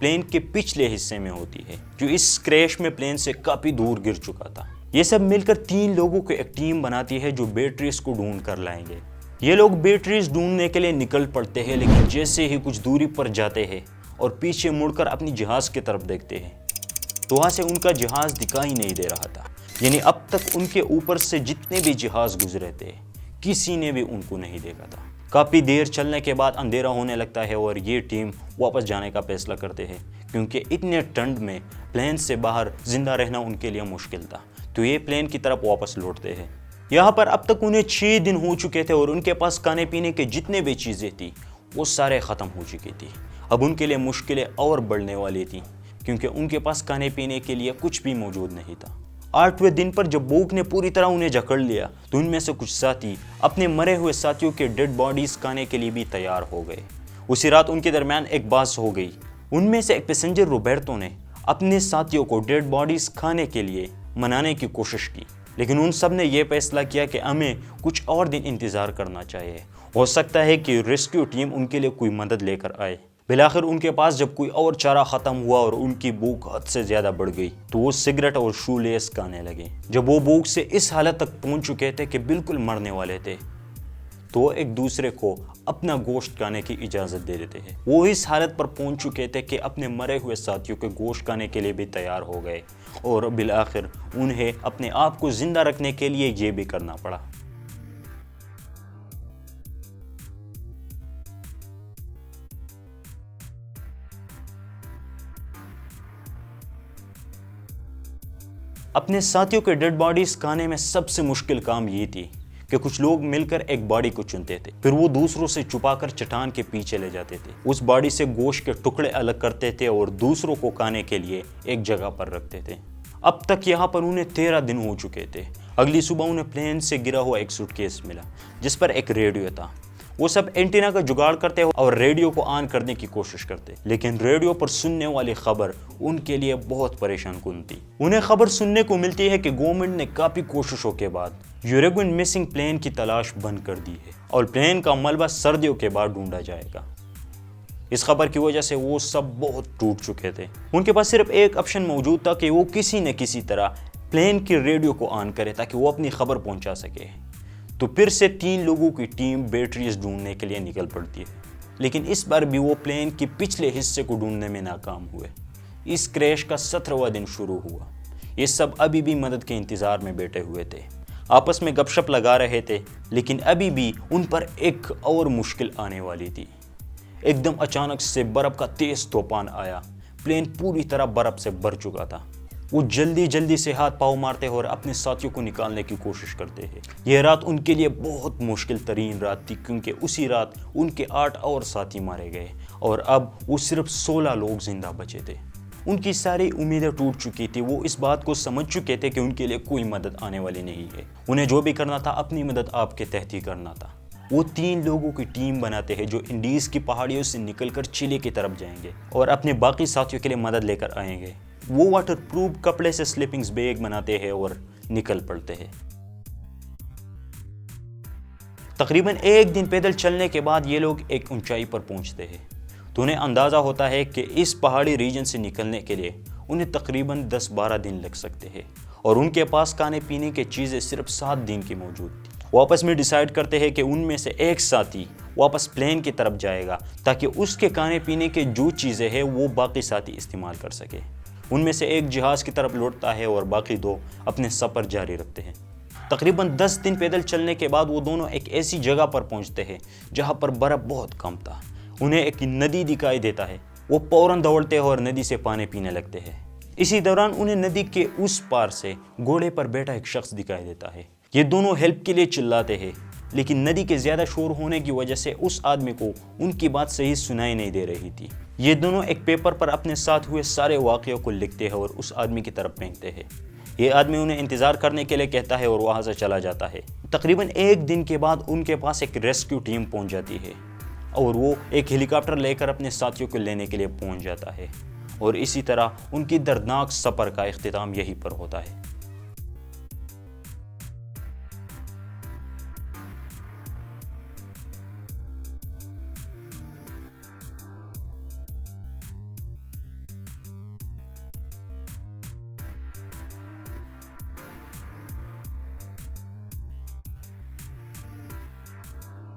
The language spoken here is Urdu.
پلین کے پچھلے حصے میں ہوتی ہے جو اس کریش میں پلین سے کافی دور گر چکا تھا۔ یہ سب مل کر 3 لوگوں کی ایک ٹیم بناتی ہے جو بیٹریز کو ڈھونڈ کر لائیں گے۔ یہ لوگ بیٹریز ڈھونڈنے کے لیے نکل پڑتے ہیں، لیکن جیسے ہی کچھ دوری پر جاتے ہیں اور پیچھے مڑ کر اپنی جہاز کی طرف دیکھتے ہیں تو وہاں سے ان کا جہاز دکھائی نہیں دے رہا تھا۔ یعنی اب تک ان کے اوپر سے جتنے بھی جہاز گزرے تھے کسی نے بھی ان کو نہیں دیکھا تھا۔ کافی دیر چلنے کے بعد اندھیرا ہونے لگتا ہے اور یہ ٹیم واپس جانے کا فیصلہ کرتے ہیں کیونکہ اتنے ٹھنڈ میں پلین سے باہر زندہ رہنا ان کے لیے مشکل تھا، تو یہ پلین کی طرف واپس لوٹتے ہیں۔ یہاں پر اب تک انہیں 6 دن ہو چکے تھے اور ان کے پاس کھانے پینے کے جتنے بھی چیزیں تھیں وہ سارے ختم ہو چکی تھی۔ اب ان کے لیے مشکلیں اور بڑھنے والی تھیں کیونکہ ان کے پاس کھانے پینے کے لیے کچھ بھی موجود نہیں تھا۔ 8ویں دن پر جب بھوک نے پوری طرح انہیں جکڑ لیا تو ان میں سے کچھ ساتھی اپنے مرے ہوئے ساتھیوں کے ڈیڈ باڈیز کھانے کے لیے بھی تیار ہو گئے۔ اسی رات ان کے درمیان ایک بحث ہو گئی۔ ان میں سے ایک پیسنجر روبرٹو نے اپنے ساتھیوں کو ڈیڈ باڈیز کھانے کے لیے منانے کی کوشش کی، لیکن ان سب نے یہ فیصلہ کیا کہ ہمیں کچھ اور دن انتظار کرنا چاہیے، ہو سکتا ہے کہ ریسکیو ٹیم ان کے لیے کوئی مدد لے کر آئے۔ بالآخر ان کے پاس جب کوئی اور چارہ ختم ہوا اور ان کی بھوک حد سے زیادہ بڑھ گئی تو وہ سگریٹ اور شو لیس کھانے لگے۔ جب وہ بھوک سے اس حالت تک پہنچ چکے تھے کہ بالکل مرنے والے تھے تو وہ ایک دوسرے کو اپنا گوشت کھانے کی اجازت دے دیتے ہیں۔ وہ اس حالت پر پہنچ چکے تھے کہ اپنے مرے ہوئے ساتھیوں کے گوشت کھانے کے لیے بھی تیار ہو گئے اور بالآخر انہیں اپنے آپ کو زندہ رکھنے کے لیے یہ بھی کرنا پڑا۔ اپنے ساتھیوں کے ڈیڈ باڈیز کھانے میں سب سے مشکل کام یہ تھی کہ کچھ لوگ مل کر ایک باڈی کو چنتے تھے، پھر وہ دوسروں سے چھپا کر چٹان کے پیچھے لے جاتے تھے، اس باڈی سے گوشت کے ٹکڑے الگ کرتے تھے اور دوسروں کو کھانے کے لیے ایک جگہ پر رکھتے تھے۔ اب تک یہاں پر انہیں 13 دن ہو چکے تھے۔ اگلی صبح انہیں پلین سے گرا ہوا ایک سوٹ کیس ملا جس پر ایک ریڈیو تھا۔ وہ سب اینٹینا کا جگاڑ کرتے اور ریڈیو کو آن کرنے کی کوشش کرتے، لیکن ریڈیو پر سننے والی خبر ان کے لیے بہت پریشان کن تھی۔ انہیں خبر سننے کو ملتی ہے کہ گورنمنٹ نے کافی کوششوں کے بعد یوریگن مسنگ پلین کی تلاش بند کر دی ہے اور پلین کا ملبہ سردیوں کے بعد ڈھونڈا جائے گا۔ اس خبر کی وجہ سے وہ سب بہت ٹوٹ چکے تھے۔ ان کے پاس صرف ایک آپشن موجود تھا کہ وہ کسی نہ کسی طرح پلین کی ریڈیو کو آن کرے تاکہ وہ اپنی خبر پہنچا سکے۔ تو پھر سے 3 لوگوں کی ٹیم بیٹریز ڈھونڈنے کے لیے نکل پڑتی ہے، لیکن اس بار بھی وہ پلین کے پچھلے حصے کو ڈھونڈنے میں ناکام ہوئے۔ اس کریش کا 17واں دن شروع ہوا۔ یہ سب ابھی بھی مدد کے انتظار میں بیٹھے ہوئے تھے، آپس میں گپ شپ لگا رہے تھے، لیکن ابھی بھی ان پر ایک اور مشکل آنے والی تھی۔ ایک دم اچانک سے برف کا تیز طوفان آیا۔ پلین پوری طرح برف سے بھر چکا تھا۔ وہ جلدی سے ہاتھ پاؤں مارتے اور اپنے ساتھیوں کو نکالنے کی کوشش کرتے ہیں۔ یہ رات ان کے لیے بہت مشکل ترین رات تھی کیونکہ اسی رات ان کے 8 اور ساتھی مارے گئے اور اب وہ صرف 16 لوگ زندہ بچے تھے۔ ان کی ساری امیدیں ٹوٹ چکی تھی۔ وہ اس بات کو سمجھ چکے تھے کہ ان کے لیے کوئی مدد آنے والی نہیں ہے۔ انہیں جو بھی کرنا تھا اپنی مدد آپ کے تحت ہی کرنا تھا۔ وہ 3 لوگوں کی ٹیم بناتے ہیں جو انڈیز کی پہاڑیوں سے نکل کر چلی کی طرف جائیں گے اور اپنے باقی ساتھیوں کے لیے مدد لے کر آئیں گے۔ وہ واٹر پروف کپڑے سے سلیپنگ بیگ بناتے ہیں اور نکل پڑتے ہیں۔ تقریباً 1 دن پیدل چلنے کے بعد یہ لوگ ایک اونچائی پر پہنچتے ہیں تو انہیں اندازہ ہوتا ہے کہ اس پہاڑی ریجن سے نکلنے کے لیے انہیں تقریباً 10-12 دن لگ سکتے ہیں اور ان کے پاس کھانے پینے کی چیزیں صرف 7 دن کی موجود تھی۔ وہ آپس میں ڈیسائیڈ کرتے ہیں کہ ان میں سے ایک ساتھی واپس پلین کی طرف جائے گا تاکہ اس کے کھانے پینے کے جو چیزیں ہیں وہ باقی ساتھی استعمال کر سکے۔ ان میں سے ایک جہاز کی طرف لوٹتا ہے اور باقی 2 اپنے سفر جاری رکھتے ہیں۔ تقریباً 10 دن پیدل چلنے کے بعد وہ دونوں ایک ایسی جگہ پر پہنچتے ہیں جہاں پر برف بہت کم تھا۔ انہیں ایک ندی دکھائی دیتا ہے۔ وہ فوراً دوڑتے ہیں اور ندی سے پانی پینے لگتے ہیں۔ اسی دوران انہیں ندی کے اس پار سے گھوڑے پر بیٹھا ایک شخص دکھائی دیتا ہے۔ یہ دونوں ہیلپ کے لیے چلاتے ہیں، لیکن ندی کے زیادہ شور ہونے کی وجہ سے اس آدمی کو ان کی بات صحیح سنائی نہیں دے رہی تھی۔ یہ دونوں ایک پیپر پر اپنے ساتھ ہوئے سارے واقعوں کو لکھتے ہیں اور اس آدمی کی طرف پھینکتے ہیں۔ یہ آدمی انہیں انتظار کرنے کے لیے کہتا ہے اور وہاں سے چلا جاتا ہے۔ تقریباً 1 دن کے بعد ان کے پاس ایک ریسکیو ٹیم پہنچ جاتی ہے اور وہ ایک ہیلی کاپٹر لے کر اپنے ساتھیوں کو لینے کے لیے پہنچ جاتا ہے اور اسی طرح ان کی دردناک سفر کا اختتام یہیں پر ہوتا ہے۔